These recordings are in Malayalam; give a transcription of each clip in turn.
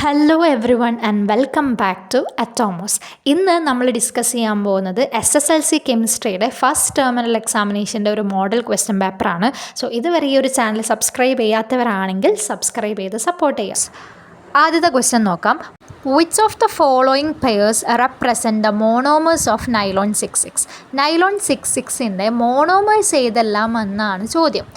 Hello everyone and welcome back to Atomos. ഇന്ന് നമ്മൾ ഡിസ്കസ് ചെയ്യാൻ പോകുന്നത് SSLC കെമിസ്ട്രിയുടെ ഫസ്റ്റ് ടെർമിനൽ എക്സാമിനേഷൻ്റെ ഒരു മോഡൽ ക്വസ്റ്റ്യൻ പേപ്പറാണ്. സോ ഇതുവരെ ഈ ഒരു ചാനൽ സബ്സ്ക്രൈബ് ചെയ്യാത്തവരാണെങ്കിൽ സബ്സ്ക്രൈബ് ചെയ്ത് സപ്പോർട്ട് ചെയ്യുക. ആദ്യത്തെ ക്വസ്റ്റ്യൻ നോക്കാം. Which of the following pairs represent the monomers of nylon 66? Nylon 66ൻ്റെ മോണോമേഴ്സ് ഏതെല്ലാം എന്നാണ് ചോദ്യം.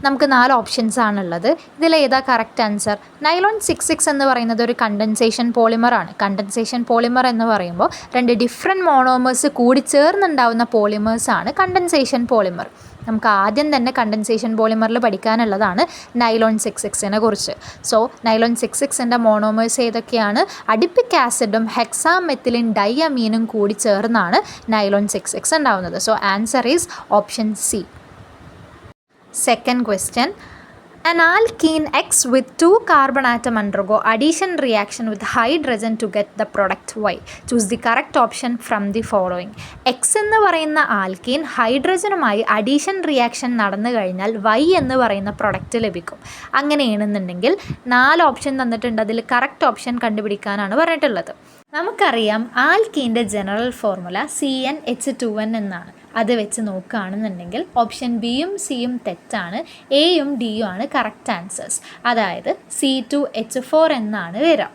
നമുക്ക് 4 ഓപ്ഷൻസ് ആണുള്ളത്. ഇതിലേതാ കറക്റ്റ് ആൻസർ? നൈലോൺ 66 എന്ന് പറയുന്നത് ഒരു കണ്ടൻസേഷൻ പോളിമറാണ്. കണ്ടൻസേഷൻ പോളിമർ എന്ന് പറയുമ്പോൾ 2 ഡിഫറെൻറ്റ് മോണോമേഴ്സ് കൂടി ചേർന്നുണ്ടാവുന്ന പോളിമേഴ്സാണ് കണ്ടൻസേഷൻ പോളിമർ. നമുക്ക് ആദ്യം തന്നെ കണ്ടൻസേഷൻ പോളിമറിൽ പഠിക്കാനുള്ളതാണ് നൈലോൺ 66നെ കുറിച്ച്. സോ നൈലോൺ 66ൻ്റെ മോണോമേഴ്സ് ഏതൊക്കെയാണ്? അഡിപ്പിക് ആസിഡും ഹെക്സാമെത്തിലിൻ ഡൈഅമീനും കൂടി ചേർന്നാണ് നൈലോൺ 66 ഉണ്ടാവുന്നത്. So answer is option C. Second question. An alkene X with 2 carbon atom undergo addition reaction with hydrogen to get the product Y. Choose the correct option from the following. X എന്ന് പറയുന്ന ആൽക്കീൻ ഹൈഡ്രജനുമായി അഡീഷൻ റിയാക്ഷൻ നടന്നു കഴിഞ്ഞാൽ Y എന്ന് പറയുന്ന പ്രൊഡക്റ്റ് ലഭിക്കും. അങ്ങനെയാണെന്നുണ്ടെങ്കിൽ 4 ഓപ്ഷൻ തന്നിട്ടുണ്ട്. അതിൽ കറക്റ്റ് ഓപ്ഷൻ കണ്ടുപിടിക്കാനാണ് പറഞ്ഞിട്ടുള്ളത്. നമുക്കറിയാം ആൽക്കീൻ്റെ ജനറൽ ഫോർമുല CnH2n എന്നാണ്. അത് വെച്ച് നോക്കുകയാണെന്നുണ്ടെങ്കിൽ ഓപ്ഷൻ ബിയും സിയും തെറ്റാണ്, എയും ഡിയും ആണ് കറക്റ്റ് ആൻസേഴ്സ്. അതായത് C2H4 എന്നാണ് വരിക.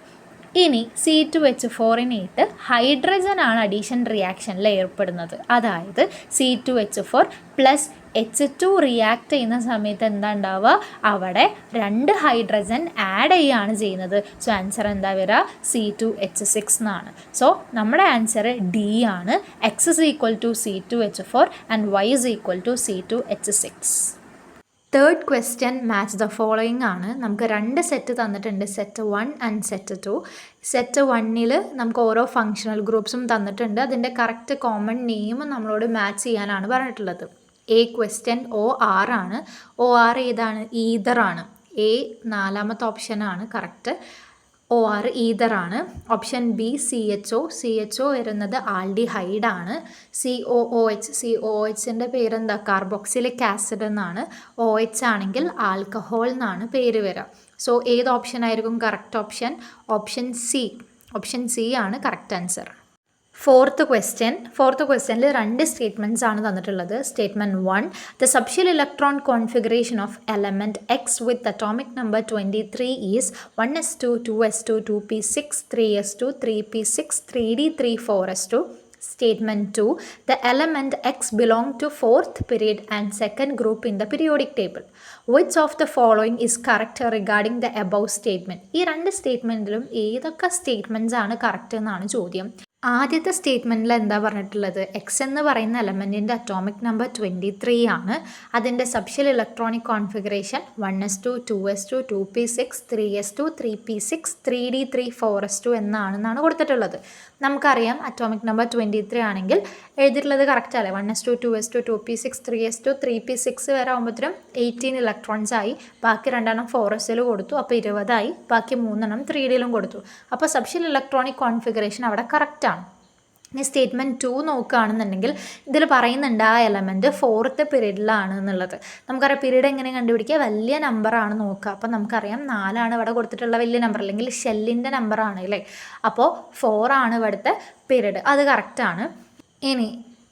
ഇനി C2H4-നായിട്ട് ഹൈഡ്രജനാണ് അഡീഷൻ റിയാക്ഷനിൽ ഏർപ്പെടുന്നത്. അതായത് C2H4 പ്ലസ് H2 റിയാക്ട് ചെയ്യുന്ന സമയത്ത് എന്താ ഉണ്ടാവുക? അവിടെ 2 ഹൈഡ്രജൻ ആഡ് ചെയ്യുകയാണ് ചെയ്യുന്നത്. സോ ആൻസർ എന്താ വരിക? C2H6 എന്നാണ്. സോ നമ്മുടെ ആൻസർ ഡി ആണ്. X is equal to C2H4 and Y is equal to C2H6. Third question match the following ആണ്. നമുക്ക് 2 സെറ്റ് തന്നിട്ടുണ്ട്, സെറ്റ് 1 ആൻഡ് സെറ്റ് 2. സെറ്റ് 1-ൽ നമുക്ക് ഓരോ ഫങ്ഷണൽ ഗ്രൂപ്പ്സും തന്നിട്ടുണ്ട്. അതിൻ്റെ കറക്റ്റ് കോമൺ നെയിം നമ്മളോട് മാച്ച് ചെയ്യാനാണ് പറഞ്ഞിട്ടുള്ളത്. എ ക്വസ്റ്റ്യൻ OR ആണ്. OR ഏതാണ്? ഈതറാണ്. എ 4ാമത്തെ ഓപ്ഷനാണ് കറക്റ്റ്. OR ഈതറാണ്. ഓപ്ഷൻ ബി CHO വരുന്നത് ആൽഡിഹൈഡാണ്. COOHൻ്റെ പേരെന്താ? കാർബോക്സിലിക് ആസിഡ് എന്നാണ്. OH ആണെങ്കിൽ ആൽക്കഹോൾ എന്നാണ് പേര് വരിക. സോ ഏത് ഓപ്ഷൻ ആയിരിക്കും കറക്റ്റ് ഓപ്ഷൻ? ഓപ്ഷൻ സി ആണ് കറക്റ്റ് ആൻസർ. ഫോർത്ത് ക്വസ്റ്റ്യനിൽ 2 സ്റ്റേറ്റ്മെൻറ്റ്സ് ആണ് തന്നിട്ടുള്ളത്. Statement 1, the subshell electron configuration of element X with atomic number 23 is 1s2 2s2 2p6 3s2 3p6 3d3 4s2. Statement 2, the element X belong to 4th period and 2nd group in the periodic table. Which of the following is correct regarding the above statement? ഈ 2 സ്റ്റേറ്റ്മെൻറ്റിലും ഏതൊക്കെ സ്റ്റേറ്റ്മെൻറ്റ്സ് ആണ് കറക്റ്റ് എന്നാണ് ചോദ്യം. ആദ്യത്തെ സ്റ്റേറ്റ്മെൻറ്റിൽ എന്താ പറഞ്ഞിട്ടുള്ളത്? എക്സ് എന്ന് പറയുന്ന എലമെൻറ്റിൻ്റെ അറ്റോമിക് നമ്പർ 23 ആണ്. അതിൻ്റെ സബ്ഷ്യൽ electronic configuration 1s2 2s2 2p6 3s2 3p6 3d3 4s2 എന്നാണെന്നാണ് കൊടുത്തിട്ടുള്ളത്. നമുക്കറിയാം അറ്റോമിക് നമ്പർ 23 ആണെങ്കിൽ എഴുതിയിട്ടുള്ളത് കറക്റ്റ് അല്ലേ? 1s2 2s2 2p6 3s2 3p6 വരെ ആകുമ്പോഴത്തേനും 18 ഇലക്ട്രോൺസ് ആയി. ബാക്കി 2 4sൽ കൊടുത്തു, അപ്പോൾ 20 ആയി. ബാക്കി 3 3dയിലും കൊടുത്തു. അപ്പോൾ സബ്ഷ്യൽ ഇലക്ട്രോണിക് കോൺഫിഗറേഷൻ അവിടെ കറക്റ്റ്. ഇനി സ്റ്റേറ്റ്മെൻറ്റ് 2 നോക്കുകയാണെന്നുണ്ടെങ്കിൽ ഇതിൽ പറയുന്നുണ്ട് ആ എലമെൻറ്റ് 4th പീരീഡിലാണ് എന്നുള്ളത്. നമുക്കറിയാം പീരീഡ് എങ്ങനെ കണ്ടുപിടിക്കുക? വലിയ നമ്പറാണ് നോക്കുക. അപ്പോൾ നമുക്കറിയാം 4 ഇവിടെ കൊടുത്തിട്ടുള്ള വലിയ നമ്പർ, അല്ലെങ്കിൽ ഷെല്ലിൻ്റെ നമ്പറാണ് അല്ലേ? അപ്പോൾ 4 ആണ് ഇവിടുത്തെ പീരീഡ്. അത് കറക്റ്റാണ്. ഇനി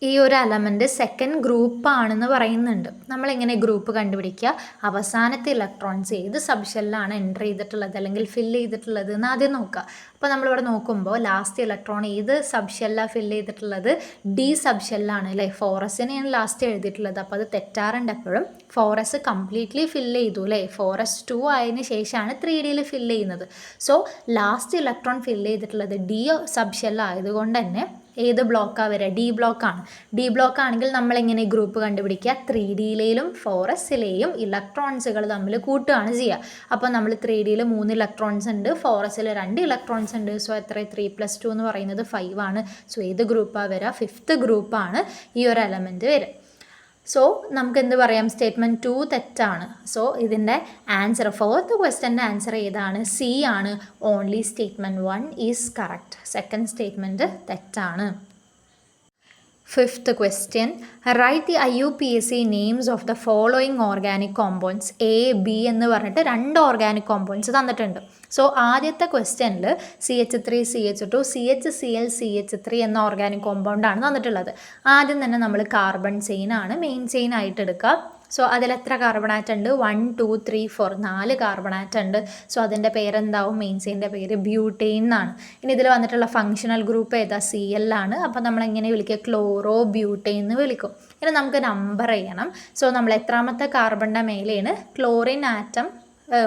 ഈ ഒരു എലമെൻറ്റ് 2nd ഗ്രൂപ്പാണെന്ന് പറയുന്നുണ്ട്. നമ്മളെങ്ങനെ ഗ്രൂപ്പ് കണ്ടുപിടിക്കുക? അവസാനത്തെ ഇലക്ട്രോൺസ് ഏത് സബ്ഷെല്ലാണ് എൻ്റർ ചെയ്തിട്ടുള്ളത് അല്ലെങ്കിൽ ഫില്ല് ചെയ്തിട്ടുള്ളത് എന്ന് ആദ്യം നോക്കുക. അപ്പോൾ നമ്മളിവിടെ നോക്കുമ്പോൾ ലാസ്റ്റ് ഇലക്ട്രോൺ ഏത് സബ്ഷെല്ലാണ് ഫില്ല് ചെയ്തിട്ടുള്ളത്? ഡി സബ്ഷെല്ലാണ് അല്ലേ? 4sനെയാണ് ലാസ്റ്റ് എഴുതിയിട്ടുള്ളത്. അപ്പോൾ അത് തെറ്റാറുണ്ട് എപ്പോഴും. 4s കംപ്ലീറ്റ്ലി ഫില്ല് ചെയ്തു അല്ലേ? 4s2 ആയതിനു ശേഷമാണ് 3dയിൽ ഫില്ല് ചെയ്യുന്നത്. സോ ലാസ്റ്റ് ഇലക്ട്രോൺ ഫില്ല് ചെയ്തിട്ടുള്ളത് ഡി സബ്ഷെല്ലായതുകൊണ്ട് തന്നെ ഏത് ബ്ലോക്കാണ് വരിക? ഡി ബ്ലോക്കാണ്. ഡി ബ്ലോക്ക് ആണെങ്കിൽ നമ്മളെങ്ങനെ ഗ്രൂപ്പ് കണ്ടുപിടിക്കുക? 3dയിലെയും 4sലെയും ഇലക്ട്രോൺസുകൾ തമ്മിൽ കൂട്ടുകയാണ് ചെയ്യുക. അപ്പോൾ നമ്മൾ 3dയിൽ 3 ഇലക്ട്രോൺസ് ഉണ്ട്, 4sൽ 2 ഇലക്ട്രോൺസ് ഉണ്ട്. സോ എത്ര? 3+2 എന്ന് പറയുന്നത് 5 ആണ്. സോ ഏത് ഗ്രൂപ്പാണ് വരിക? 5th ഗ്രൂപ്പാണ് ഈ ഒരു എലമെൻറ്റ് വരിക. സോ നമുക്ക് എന്ത് പറയാം? സ്റ്റേറ്റ്മെൻറ്റ് 2 തെറ്റാണ്. സോ ഇതിൻ്റെ ആൻസർ, 4th ക്വസ്റ്റ്യൻ്റെ ആൻസർ ഏതാണ്? സി ആണ്. Only statement 1 is correct. 2nd statement തെറ്റാണ്. Fifth question, write the IUPAC names of the following organic compounds. A, B എന്ന് പറഞ്ഞിട്ട് 2 ഓർഗാനിക് കോമ്പൗണ്ട്സ് തന്നിട്ടുണ്ട്. സോ ആദ്യത്തെ ക്വസ്റ്റ്യനിൽ CH3, CH2, CHCl, CH3 എന്ന ഓർഗാനിക് കോമ്പൗണ്ടാണ് തന്നിട്ടുള്ളത്. ആദ്യം തന്നെ നമ്മൾ കാർബൺ ചെയിനാണ് മെയിൻ ചെയിൻ ആയിട്ട് എടുക്കുക. സോ അതിൽ എത്ര കാർബൺ ആറ്റം ഉണ്ട്? 1, 2, 3, 4 4 കാർബൺ ആറ്റം ഉണ്ട്. സോ അതിൻ്റെ പേരെന്താവും? മെയിൻ ചെയിൻ്റെ പേര് ബ്യൂട്ടെയിൻ എന്നാണ്. ഇനി ഇതിൽ വന്നിട്ടുള്ള ഫങ്ഷണൽ ഗ്രൂപ്പ് ഏതാ? Cl ആണ്. അപ്പോൾ നമ്മൾ എങ്ങനെ വിളിക്കുക? ക്ലോറോ ബ്യൂട്ടെയിൻ എന്ന് വിളിക്കും. ഇനി നമുക്ക് നമ്പർ ചെയ്യണം. സോ നമ്മൾ എത്രാമത്തെ കാർബണിൻ്റെ മേലെയാണ് ക്ലോറിൻ ആറ്റം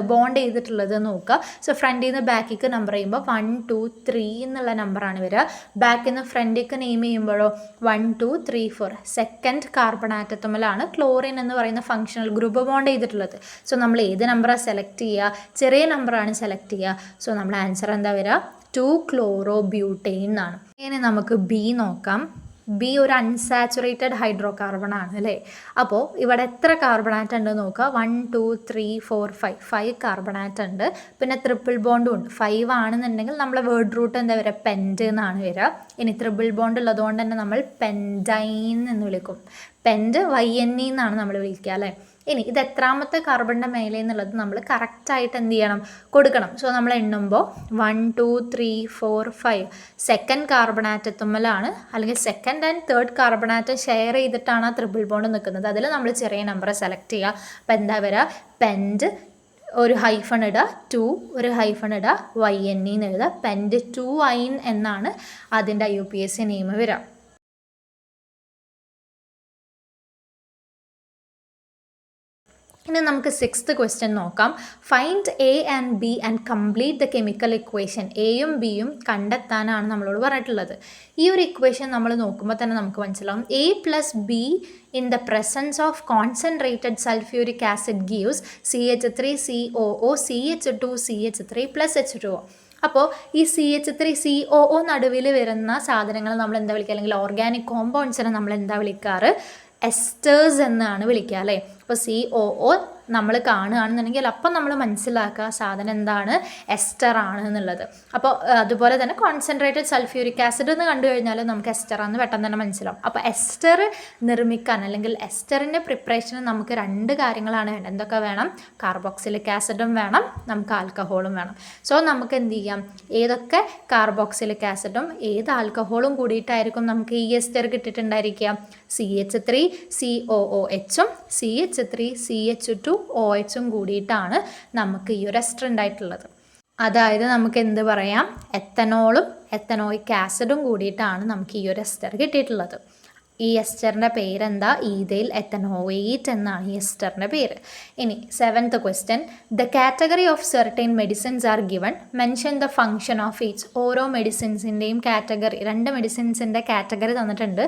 ബോണ്ട് ചെയ്തിട്ടുള്ളത് നോക്കുക. സോ ഫ്രണ്ടിൽ നിന്ന് ബാക്കിലേക്ക് നമ്പർ ചെയ്യുമ്പോൾ 1, 2, 3 എന്നുള്ള നമ്പറാണ് വരിക. ബാക്കിൽ നിന്ന് ഫ്രണ്ടിലേക്ക് നെയിം ചെയ്യുമ്പോഴോ 1, 2, 3, 4 സെക്കൻഡ് കാർബൺ ആറ്റത്തുമ്മലാണ് ക്ലോറിൻ എന്ന് പറയുന്ന ഫങ്ഷണൽ ഗ്രൂപ്പ് ബോണ്ട് ചെയ്തിട്ടുള്ളത്. സോ നമ്മൾ ഏത് നമ്പറാണ് സെലക്ട് ചെയ്യുക? ചെറിയ നമ്പറാണ് സെലക്ട് ചെയ്യുക. സോ നമ്മുടെ ആൻസർ എന്താ വരിക? 2 ക്ലോറോ ബ്യൂട്ടെയിൻ എന്നാണ്. ഇനി നമുക്ക് ബി നോക്കാം. ബി ഒരു അൺസാച്ചുറേറ്റഡ് ഹൈഡ്രോ കാർബൺ ആണ് അല്ലേ. അപ്പോൾ ഇവിടെ എത്ര കാർബൺ ആറ്റം ഉണ്ട് നോക്കുക? 1, 2, 3, 4, 5 കാർബൺ ആറ്റം ഉണ്ട്. പിന്നെ ട്രിപ്പിൾ ബോണ്ടും ഉണ്ട്. 5 ആണെന്നുണ്ടെങ്കിൽ നമ്മളെ വേർഡ് റൂട്ട് എന്താ വരിക? പെൻറ്റ് എന്നാണ് വരിക. ഇനി ട്രിപ്പിൾ ബോണ്ട് ഉള്ളതുകൊണ്ട് തന്നെ നമ്മൾ പെൻഡൈൻ എന്ന് വിളിക്കും. പെൻറ്റ് YNE എന്നാണ് നമ്മൾ വിളിക്കുക അല്ലേ. ഇനി ഇത് എത്രാമത്തെ കാർബണിൻ്റെ മേലെ എന്നുള്ളത് നമ്മൾ കറക്റ്റായിട്ട് എന്ത് ചെയ്യണം? കൊടുക്കണം. സോ നമ്മൾ എണ്ണുമ്പോൾ 1, 2, 3, 4, 5 സെക്കൻഡ് കാർബൺ ആറ്റത്തുമ്മലാണ്, അല്ലെങ്കിൽ second and third carbon atom share ചെയ്തിട്ടാണ് ആ ട്രിപ്പിൾ ബോണ്ട് നിൽക്കുന്നത്. അതിൽ നമ്മൾ ചെറിയ നമ്പർ സെലക്ട് ചെയ്യുക. അപ്പോൾ എന്താ വരിക? പെൻറ്റ് ഒരു ഹൈഫൺ ഇടുക, 2 ഒരു ഹൈഫൺ ഇടുക, YNE എന്ന് എഴുതുക. പെൻറ്റ് 2 എന്നാണ് അതിൻ്റെ IUPAC നെയിം വരിക. ഇനി നമുക്ക് 6th ക്വസ്റ്റ്യൻ നോക്കാം. Find A and B and complete the chemical equation. എയും ബിയും കണ്ടെത്താനാണ് നമ്മളോട് പറഞ്ഞിട്ടുള്ളത്. ഈ ഒരു ഇക്വേഷൻ നമ്മൾ നോക്കുമ്പോൾ തന്നെ നമുക്ക് മനസ്സിലാവും. A + B in the presence of concentrated sulfuric acid gives CH3COO CH2 CH3 + H2O. അപ്പോൾ ഈ CH3COO നടുവിൽ വരുന്ന സാധനങ്ങൾ നമ്മൾ എന്താ വിളിക്കുക? അല്ലെങ്കിൽ ഓർഗാനിക് കോമ്പൗണ്ട്സിനെ നമ്മൾ എന്താ വിളിക്കാറ്? എസ്റ്റേഴ്സ് എന്നാണ് വിളിക്കുക അല്ലേ. അപ്പോൾ COO നമ്മൾ കാണുകയാണെന്നുണ്ടെങ്കിൽ അപ്പം നമ്മൾ മനസ്സിലാക്കുക സാധനം എന്താണ്? എസ്റ്റർ ആണ് എന്നുള്ളത്. അപ്പോൾ അതുപോലെ തന്നെ കോൺസെൻട്രേറ്റഡ് സൾഫ്യൂരിക് ആസിഡ് എന്ന് കണ്ടു കഴിഞ്ഞാൽ നമുക്ക് എസ്റ്ററാന്ന് പെട്ടെന്ന് തന്നെ മനസ്സിലാവും. അപ്പോൾ എസ്റ്റർ നിർമ്മിക്കാൻ അല്ലെങ്കിൽ എസ്റ്ററിൻ്റെ പ്രിപ്പറേഷന് നമുക്ക് 2 കാര്യങ്ങളാണ് വേണ്ടത്. എന്തൊക്കെ വേണം? കാർബോക്സിലിക് ആസിഡും വേണം, നമുക്ക് ആൽക്കഹോളും വേണം. സോ നമുക്ക് എന്ത് ചെയ്യാം? ഏതൊക്കെ കാർബോക്സിലിക് ആസിഡും ഏത് ആൽക്കഹോളും കൂടിയിട്ടായിരിക്കും നമുക്ക് ഈ എസ്റ്റർ കിട്ടിയിട്ടുണ്ടായിരിക്കുക? CH3COOHും CH3CH2OHും കൂടിയിട്ടാണ് നമുക്ക് ഈ ഒരു എസ്റ്റർ ഉണ്ടായിട്ടുള്ളത്. അതായത് നമുക്ക് എന്ത് പറയാം? എത്തനോളും എത്തനോയിക് ആസിഡും കൂടിയിട്ടാണ് നമുക്ക് ഈ ഒരു എസ്റ്റർ കിട്ടിയിട്ടുള്ളത്. ഈ എസ്റ്ററിൻ്റെ പേരെന്താ? ഈഥൈൽ എത്തനോയേറ്റ് എന്നാണ് ഈ എസ്റ്ററിൻ്റെ പേര്. ഇനി 7th question, the category of certain medicines are given, mention the function of each. ഓരോ മെഡിസിൻസിൻ്റെയും കാറ്റഗറി, 2 മെഡിസിൻസിൻ്റെ കാറ്റഗറി തന്നിട്ടുണ്ട്.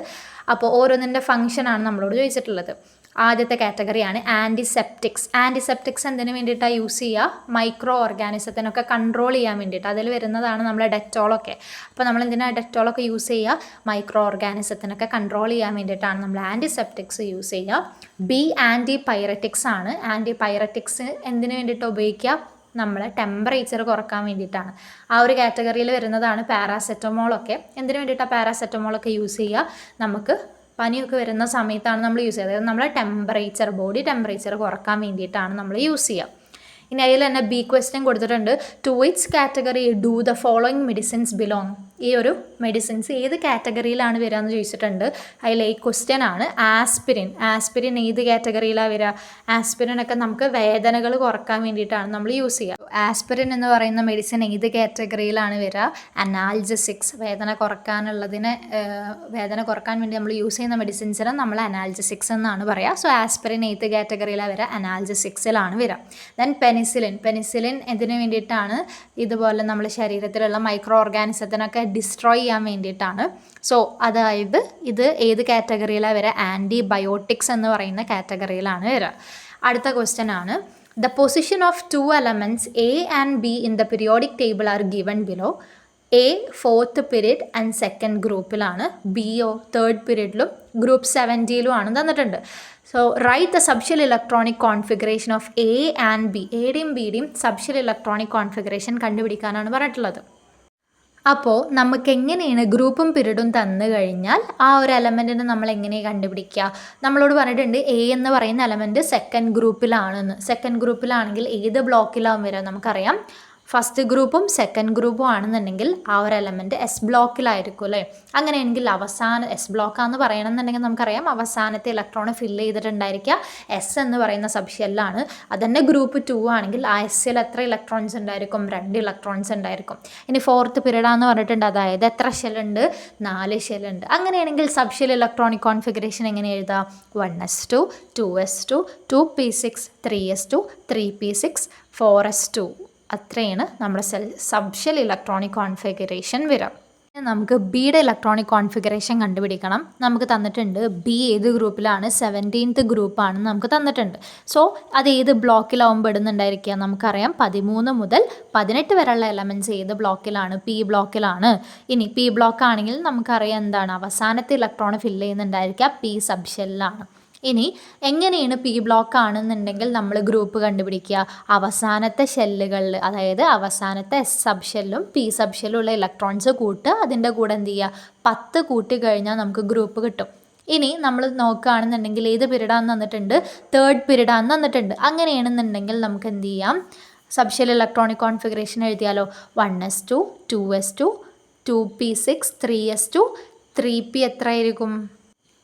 അപ്പോൾ ഓരോന്നിൻ്റെ ഫങ്ഷനാണ് നമ്മളോട് ചോദിച്ചിട്ടുള്ളത്. ആദ്യത്തെ കാറ്റഗറിയാണ് ആൻറ്റിസെപ്റ്റിക്സ്. ആൻറ്റിസെപ്റ്റിക്സ് എന്തിനു വേണ്ടിയിട്ടാണ് യൂസ് ചെയ്യുക? മൈക്രോ ഓർഗാനിസത്തിനൊക്കെ കൺട്രോൾ ചെയ്യാൻ വേണ്ടിയിട്ട്. അതിൽ വരുന്നതാണ് നമ്മളെ ഡെറ്റോളൊക്കെ. അപ്പോൾ നമ്മൾ എന്തിനാണ് ഡെറ്റോളൊക്കെ യൂസ് ചെയ്യുക? മൈക്രോ ഓർഗാനിസത്തിനൊക്കെ കൺട്രോൾ ചെയ്യാൻ വേണ്ടിയിട്ടാണ് നമ്മൾ ആൻറ്റിസെപ്റ്റിക്സ് യൂസ് ചെയ്യുക. ബി ആൻറ്റിപൈററ്റിക്സ് ആണ്. ആൻറ്റിപൈററ്റിക്സ് എന്തിനു വേണ്ടിയിട്ട് ഉപയോഗിക്കുക? നമ്മൾ ടെമ്പറേച്ചർ കുറക്കാൻ വേണ്ടിയിട്ടാണ്. ആ ഒരു കാറ്റഗറിയിൽ വരുന്നതാണ് പാരാസെറ്റമോളൊക്കെ. എന്തിനു വേണ്ടിയിട്ടാണ് പാരാസെറ്റമോളൊക്കെ യൂസ് ചെയ്യുക? നമുക്ക് പനിയൊക്കെ വരുന്ന സമയത്താണ് നമ്മൾ യൂസ് ചെയ്യുക. അതായത് നമ്മളെ ടെമ്പറേച്ചർ, ബോഡി ടെമ്പറേച്ചർ കുറക്കാൻ വേണ്ടിയിട്ടാണ് നമ്മൾ യൂസ് ചെയ്യുക. ഇനി അതിൽ തന്നെ ബി ക്വസ്റ്റ്യൻ കൊടുത്തിട്ടുണ്ട്. To which category do the following medicines belong. ഈ ഒരു മെഡിസിൻസ് ഏത് കാറ്റഗറിയിലാണ് വരിക എന്ന് ചോദിച്ചിട്ടുണ്ട്. അതിൽ ഈ ക്വസ്റ്റ്യൻ ആണ് ആസ്പിരിൻ. ആസ്പിരിൻ ഏത് കാറ്റഗറിയിലാണ് വരിക? ആസ്പിരിനൊക്കെ നമുക്ക് വേദനകൾ കുറക്കാൻ വേണ്ടിയിട്ടാണ് നമ്മൾ യൂസ് ചെയ്യുക. ആസ്പിരിൻ എന്ന് പറയുന്ന മെഡിസിൻ ഏത് കാറ്റഗറിയിലാണ് വരിക? അനാൽജസിക്സ്. വേദന കുറക്കാൻ വേണ്ടി നമ്മൾ യൂസ് ചെയ്യുന്ന മെഡിസിൻസിനെ നമ്മൾ അനാൽജസിക്സ് എന്നാണ് പറയുക. സോ ആസ്പിരിൻ ഏത് കാറ്റഗറിയിലാണ് വരിക? അനാൽജസിക്സിലാണ് വരിക. ദെൻ പെനിസിലിൻ എന്തിനു വേണ്ടിയിട്ടാണ്? ഇതുപോലെ നമ്മുടെ ശരീരത്തിലുള്ള മൈക്രോ ഓർഗാനിസത്തിനൊക്കെ ഡിസ്ട്രോയ് ചെയ്യാൻ വേണ്ടിയിട്ടാണ്. സോ അതായത് ഇത് ഏത് കാറ്റഗറിയിലാണ് വരിക? ആൻറ്റിബയോട്ടിക്സ് എന്ന് പറയുന്ന കാറ്റഗറിയിലാണ് വരിക. അടുത്ത ക്വസ്റ്റ്യൻ ആണ്, the position of 2 elements A and B in the periodic table are given below. A 4th period and second ഗ്രൂപ്പിലാണ്, ബിയോ 3rd പീരീഡിലും ഗ്രൂപ്പ് 70ലും ആണ് തന്നിട്ടുണ്ട്. So write the subshell electronic configuration of A and B. എയുടെയും ബിയുടെയും സബ്ഷൽ ഇലക്ട്രോണിക് കോൺഫിഗറേഷൻ കണ്ടുപിടിക്കാനാണ് പറഞ്ഞിട്ടുള്ളത്. അപ്പോൾ നമുക്ക് എങ്ങനെയാണ് ഗ്രൂപ്പും പീരീഡും തന്നു കഴിഞ്ഞാൽ ആ ഒരു എലമെൻറ്റിനെ നമ്മൾ എങ്ങനെയാണ് കണ്ടുപിടിക്കുക? നമ്മളോട് പറഞ്ഞിട്ടുണ്ട് എ എന്ന് പറയുന്ന എലമെൻറ്റ് സെക്കൻഡ് ഗ്രൂപ്പിലാണെന്ന്. സെക്കൻഡ് ഗ്രൂപ്പിലാണെങ്കിൽ ഏത് ബ്ലോക്കിലാവും വരിക? നമുക്കറിയാം ഫസ്റ്റ് ഗ്രൂപ്പും സെക്കൻഡ് ഗ്രൂപ്പും ആണെന്നുണ്ടെങ്കിൽ ആ ഒരു എലമെൻറ്റ് എസ് ബ്ലോക്കിലായിരിക്കും അല്ലേ? അങ്ങനെയെങ്കിൽ എസ് ബ്ലോക്കാന്ന് പറയണമെന്നുണ്ടെങ്കിൽ നമുക്കറിയാം അവസാനത്തെ ഇലക്ട്രോൺ ഫില്ല് ചെയ്തിട്ടുണ്ടായിരിക്കുക എസ് എന്ന് പറയുന്ന സബ്ഷെല്ലാണ്. അതന്നെ ഗ്രൂപ്പ് 2 ആണെങ്കിൽ ആ എസ്സിൽ എത്ര ഇലക്ട്രോൺസ് ഉണ്ടായിരിക്കും? 2 ഇലക്ട്രോൺസ് ഉണ്ടായിരിക്കും. ഇനി ഫോർത്ത് പീരീഡാന്ന് പറഞ്ഞിട്ടുണ്ട്, അതായത് എത്ര ഷെല്ലുണ്ട്? 4 ഷെല്ലുണ്ട്. അങ്ങനെയാണെങ്കിൽ സബ്ഷെൽ ഇലക്ട്രോണിക് കോൺഫിഗറേഷൻ എങ്ങനെ എഴുതാം? 1s2 2s2 2p6 3s2 3p6 4s2. അത്രയാണ് നമ്മുടെ സബ്ഷെൽ ഇലക്ട്രോണിക് കോൺഫിഗറേഷൻ വരിക. നമുക്ക് ബിയുടെ ഇലക്ട്രോണിക് കോൺഫിഗറേഷൻ കണ്ടുപിടിക്കണം. നമുക്ക് തന്നിട്ടുണ്ട് ബി ഏത് ഗ്രൂപ്പിലാണ്? 17th ഗ്രൂപ്പാണെന്ന് നമുക്ക് തന്നിട്ടുണ്ട്. സോ അത് ഏത് ബ്ലോക്കിലാവും പെടുന്നുണ്ടായിരിക്കുക? നമുക്കറിയാം 13 മുതൽ 18 വരെയുള്ള എലമെൻറ്റ്സ് ഏത് ബ്ലോക്കിലാണ്? പി ബ്ലോക്കിലാണ്. ഇനി പി ബ്ലോക്ക് ആണെങ്കിൽ നമുക്കറിയാം എന്താണ് അവസാനത്തെ ഇലക്ട്രോൺ ഫില്ല് ചെയ്യുന്നുണ്ടായിരിക്കുക പി സബ്ഷെല്ലാണ്. ഇനി എങ്ങനെയാണ് പി ബ്ലോക്ക് ആണെന്നുണ്ടെങ്കിൽ നമ്മൾ ഗ്രൂപ്പ് കണ്ടുപിടിക്കുക? അവസാനത്തെ ഷെല്ലുകളിൽ, അതായത് അവസാനത്തെ എസ് സബ്ഷെല്ലും പി സബ്ഷെല്ലും ഉള്ള ഇലക്ട്രോൺസ് കൂട്ടുക, അതിൻ്റെ കൂടെ എന്ത് ചെയ്യുക? 10 കൂട്ടി കഴിഞ്ഞാൽ നമുക്ക് ഗ്രൂപ്പ് കിട്ടും. ഇനി നമ്മൾ നോക്കുകയാണെന്നുണ്ടെങ്കിൽ ഏത് പീരീഡാണെന്ന് തന്നിട്ടുണ്ട്? തേർഡ് പീരീഡാണെന്ന് തന്നിട്ടുണ്ട്. അങ്ങനെയാണെന്നുണ്ടെങ്കിൽ നമുക്ക് എന്ത് ചെയ്യാം? Subshell electronic configuration എഴുതിയാലോ? 1s2 2s2 2p6 3s2 3p എത്ര ആയിരിക്കും?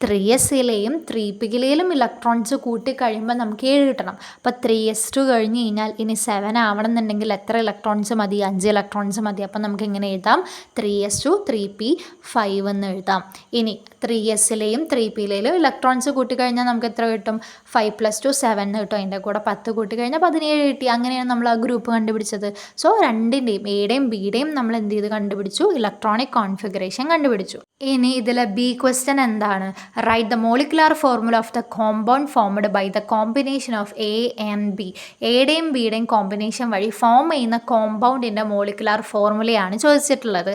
3sയിലെയും 3pയിലെയും ഇലക്ട്രോൺസ് കൂട്ടി കഴിയുമ്പോൾ നമുക്ക് 7 കിട്ടണം. അപ്പോൾ 3s2 കഴിഞ്ഞ് കഴിഞ്ഞാൽ ഇനി 7 ആവണം എന്നുണ്ടെങ്കിൽ എത്ര ഇലക്ട്രോൺസ് മതി? 5 ഇലക്ട്രോൺസ് മതി. അപ്പോൾ നമുക്ക് എങ്ങനെ എഴുതാം? 3s2 3p 5 എന്ന് എഴുതാം. ഇനി 3sയിലെയും 3pയിലെയും ഇലക്ട്രോൺസ് കൂട്ടി കഴിഞ്ഞാൽ നമുക്ക് എത്ര കിട്ടും? 5 + 2 7 കിട്ടും. അതിൻ്റെ കൂടെ 10 കൂട്ടി കഴിഞ്ഞാൽ 17 കിട്ടി. അങ്ങനെയാണ് നമ്മൾ ആ ഗ്രൂപ്പ് കണ്ടുപിടിച്ചത്. സോ രണ്ടിൻ്റെയും എയുടെയും ബിയുടെയും നമ്മൾ എന്ത് ചെയ്ത് കണ്ടുപിടിച്ചു? ഇലക്ട്രോണിക് കോൺഫിഗറേഷൻ കണ്ടുപിടിച്ചു. ഇനി ഇതിലെ ബി ക്വസ്റ്റ്യൻ എന്താണ്? Right the molecular formula of the compound formed by the combination of A and B. എയുടെയും ബിയുടെയും കോമ്പിനേഷൻ വഴി ഫോം ചെയ്യുന്ന കോമ്പൗണ്ടിൻ്റെ മോളിക്കുലാർ ഫോർമുലയാണ് ചോദിച്ചിട്ടുള്ളത്.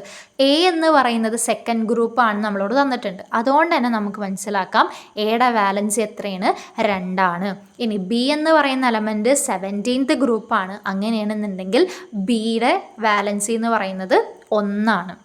എ എന്ന് പറയുന്നത് സെക്കൻഡ് ഗ്രൂപ്പാണ് നമ്മളോട് തന്നിട്ടുണ്ട്. അതുകൊണ്ട് തന്നെ നമുക്ക് മനസ്സിലാക്കാം എയുടെ വാലൻസി എത്രയാണ്? 2 ആണ്. ഇനി ബി എന്ന് പറയുന്ന എലമെൻറ്റ് 17th ഗ്രൂപ്പാണ്. അങ്ങനെയാണെന്നുണ്ടെങ്കിൽ ബിയുടെ വാലൻസി എന്ന് പറയുന്നത് 1 ആണ്.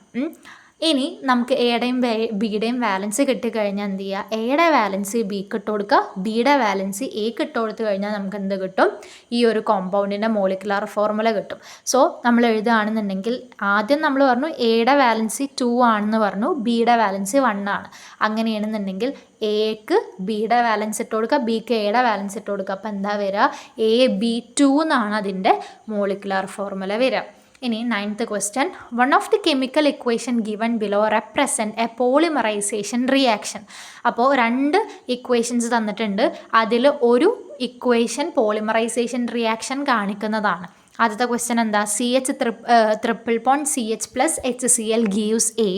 ഇനി നമുക്ക് എയുടെയും ബിയുടെയും വാലൻസ് കിട്ടിക്കഴിഞ്ഞാൽ എന്ത് ചെയ്യുക? എയുടെ വാലൻസി ബിക്ക് ഇട്ട് കൊടുക്കുക, ബിയുടെ വാലൻസി എക്ക് ഇട്ട് കൊടുത്തു കഴിഞ്ഞാൽ നമുക്ക് എന്ത് കിട്ടും? ഈ ഒരു കോമ്പൗണ്ടിൻ്റെ മോളിക്കുലാർ ഫോർമുല കിട്ടും. സോ നമ്മൾ എഴുതുകയാണെന്നുണ്ടെങ്കിൽ ആദ്യം നമ്മൾ പറഞ്ഞു എയുടെ വാലൻസി 2 ആണെന്ന് പറഞ്ഞു, ബിയുടെ വാലൻസി 1 ആണ്. അങ്ങനെയാണെന്നുണ്ടെങ്കിൽ എക്ക് ബിയുടെ വാലൻസ് ഇട്ട് കൊടുക്കുക, ബിക്ക് എയുടെ വാലൻസ് ഇട്ട് കൊടുക്കുക. അപ്പോൾ എന്താ വരിക? AB2 എന്നാണ് അതിൻ്റെ മോളിക്കുലാർ ഫോർമുല വരിക. ഇനി 9th question. One of the chemical equation given below represent a polymerisation reaction. അപ്പോൾ 2 ഇക്വേഷൻസ് തന്നിട്ടുണ്ട്. അതിൽ ഒരു ഇക്വേഷൻ പോളിമറൈസേഷൻ റിയാക്ഷൻ കാണിക്കുന്നതാണ്. ആദ്യത്തെ ക്വസ്റ്റ്യൻ എന്താ? CH triple bond CH + HCl gives A.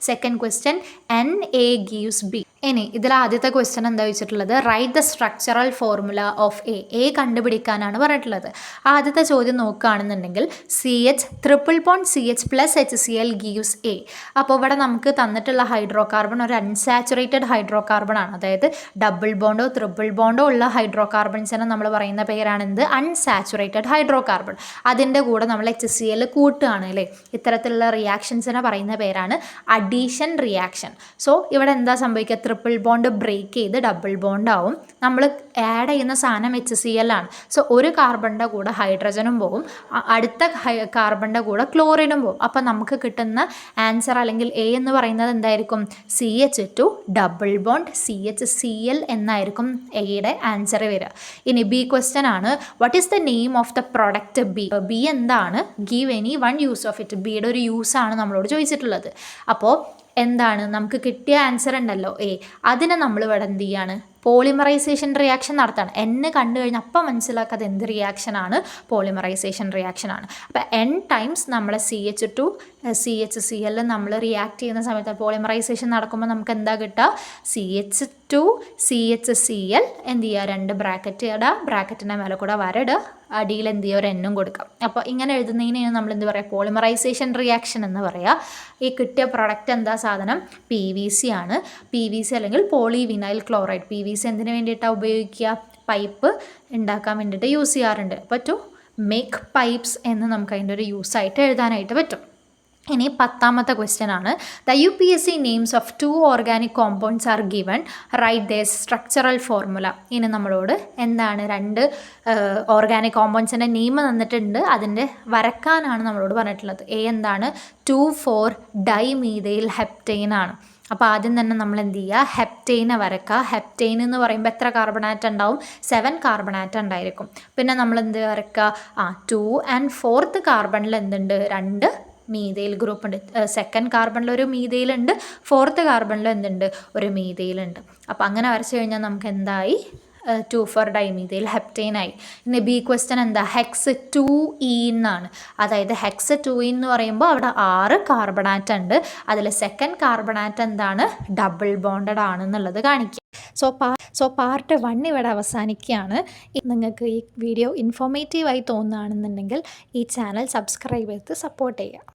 Second question Na gives B. ഇനി ഇതിൽ ആദ്യത്തെ ക്വസ്റ്റ്യൻ എന്താ വെച്ചിട്ടുള്ളത്? Write the structural formula of A കണ്ടുപിടിക്കാനാണ് പറഞ്ഞിട്ടുള്ളത്. ആദ്യത്തെ ചോദ്യം നോക്കുകയാണെന്നുണ്ടെങ്കിൽ CH triple bond CH + HCl gives A. അപ്പോൾ ഇവിടെ നമുക്ക് തന്നിട്ടുള്ള ഹൈഡ്രോ കാർബൺ ഒരു അൺസാച്ചുറേറ്റഡ് ഹൈഡ്രോ കാർബൺ ആണ്. അതായത് ഡബിൾ ബോണ്ടോ ട്രിപ്പിൾ ബോണ്ടോ ഉള്ള ഹൈഡ്രോ കാർബൺസിനെ നമ്മൾ പറയുന്ന പേരാണെന്ത്? Unsaturated hydro carbon. അതിൻ്റെ കൂടെ നമ്മൾ HCl കൂട്ടുകയാണ് അല്ലേ? ഇത്തരത്തിലുള്ള റിയാക്ഷൻസിനെ പറയുന്ന പേരാണ് അഡീഷൻ റിയാക്ഷൻ. സോ ഇവിടെ എന്താ സംഭവിക്കുക? ട്രിപ്പിൾ ബോണ്ട് ബ്രേക്ക് ചെയ്ത് ഡബിൾ ബോണ്ട് ആവും. നമ്മൾ ആഡ് ചെയ്യുന്ന സാധനം HCl ആണ്. സോ ഒരു കാർബണിൻ്റെ കൂടെ ഹൈഡ്രജനും പോകും, അടുത്ത കാർബണിൻ്റെ കൂടെ ക്ലോറിനും പോകും. അപ്പോൾ നമുക്ക് കിട്ടുന്ന ആൻസർ അല്ലെങ്കിൽ എ എന്ന് പറയുന്നത് എന്തായിരിക്കും? CH2 ഡബിൾ ബോണ്ട് CHCl എന്നായിരിക്കും എയുടെ ആൻസർ വരിക. ഇനി ബി ക്വസ്റ്റ്യൻ ആണ്. What is the name of the product B? B എന്താണ്? Give any one use of it. ബിയുടെ ഒരു യൂസാണ് നമ്മളോട് ചോദിച്ചിട്ടുള്ളത്. അപ്പോൾ എന്താണ് നമുക്ക് കിട്ടിയ ആൻസർ ഉണ്ടല്ലോ എ, അതിനെ നമ്മൾ ഇവിടെ എന്ത് ചെയ്യാണ്? Polymerisation reaction നടത്താണ്. N കണ്ടു കഴിഞ്ഞാൽ അപ്പം മനസ്സിലാക്കാതെ എന്ത് റിയാക്ഷനാണ്? പോളിമറൈസേഷൻ റിയാക്ഷനാണ്. അപ്പോൾ N ടൈംസ് നമ്മളെ CH2 CHCl നമ്മൾ റിയാക്ട് ചെയ്യുന്ന സമയത്ത് പോളിമറൈസേഷൻ നടക്കുമ്പോൾ നമുക്ക് എന്താ കിട്ടുക? CH2 CHCl എന്ത് ചെയ്യുക? 2 ബ്രാക്കറ്റ് ഇടുക, ബ്രാക്കറ്റിൻ്റെ മേലെ കൂടെ വരടുക, അടിയിൽ എന്ത് ചെയ്യുക? ഒരു എന്നും കൊടുക്കാം. അപ്പോൾ ഇങ്ങനെ എഴുതുന്നതിനാണ് നമ്മൾ എന്ത് പറയുക? പോളിമറൈസേഷൻ റിയാക്ഷൻ എന്ന് പറയുക. ഈ കിട്ടിയ പ്രൊഡക്റ്റ് എന്താ സാധനം? PVC ആണ്. PVC അല്ലെങ്കിൽ പോളിവിനൈൽ ക്ലോറൈഡ്. PVC എന്തിനു വേണ്ടിയിട്ടാണ് ഉപയോഗിക്കുക? പൈപ്പ് ഉണ്ടാക്കാൻ വേണ്ടിയിട്ട് യൂസ് ചെയ്യാറുണ്ട്. അപ്പോൾ ടു മേക്ക് പൈപ്സ് എന്ന് നമുക്ക് അതിൻ്റെ ഒരു യൂസായിട്ട് എഴുതാനായിട്ട് പറ്റും. ഇനി 10ാമത്തെ ക്വസ്റ്റ്യൻ ആണ്. The UPSC names of 2 organic compounds are given, right their structural formula. ഇനി നമ്മളോട് എന്താണ് 2 ഓർഗാനിക് കോമ്പൗണ്ട്സിൻ്റെ നെയിം തന്നിട്ടുണ്ട്, അതിൻ്റെ വരക്കാനാണ് നമ്മളോട് പറഞ്ഞിട്ടുള്ളത്. എന്താണ് 2,4-ഡൈമീഥൈൽ ഹെപ്റ്റെയിൻ ആണ്. അപ്പോൾ ആദ്യം തന്നെ നമ്മൾ എന്ത് ചെയ്യുക, ഹെപ്റ്റെയിനെ വരക്കുക. ഹെപ്റ്റെയിൻ എന്ന് പറയുമ്പോൾ എത്ര കാർബൺ ആറ്റം ഉണ്ടാവും? 7 കാർബൺ ആറ്റം ഉണ്ടായിരിക്കും. പിന്നെ നമ്മൾ എന്ത് വരക്കുക, 2 and 4th കാർബണിൽ എന്തുണ്ട്, 2 മീഥൈൽ ഗ്രൂപ്പ് ഉണ്ട്. 2nd കാർബണിൽ ഒരു മീഥൈൽ ഉണ്ട്, 4th കാർബണിൽ എന്തുണ്ട്, ഒരു മീഥൈൽ ഉണ്ട്. അപ്പോൾ അങ്ങനെ വരച്ച് കഴിഞ്ഞാൽ നമുക്ക് എന്തായി, 2,4-ഡൈമീഥൈൽ ഹെപ്റ്റെയിൻ ആയി. ഇനി ബി ക്വസ്റ്റ്യൻ എന്താ, ഹെക്സ് 2E എന്നാണ്. അതായത് ഹെക്സ് 2E എന്ന് പറയുമ്പോൾ അവിടെ 6 കാർബൺ ആറ്റം ഉണ്ട്. അതിൽ 2nd കാർബൺ ആറ്റം എന്താണ്, ഡബിൾ ബോണ്ടഡ് ആണെന്നുള്ളത് കാണിക്കുക. സോ പാർട്ട് 1 ഇവിടെ അവസാനിക്കുകയാണ്. നിങ്ങൾക്ക് ഈ വീഡിയോ ഇൻഫോർമേറ്റീവായി തോന്നുകയാണെന്നുണ്ടെങ്കിൽ ഈ ചാനൽ സബ്സ്ക്രൈബ് ചെയ്ത് സപ്പോർട്ട് ചെയ്യുക.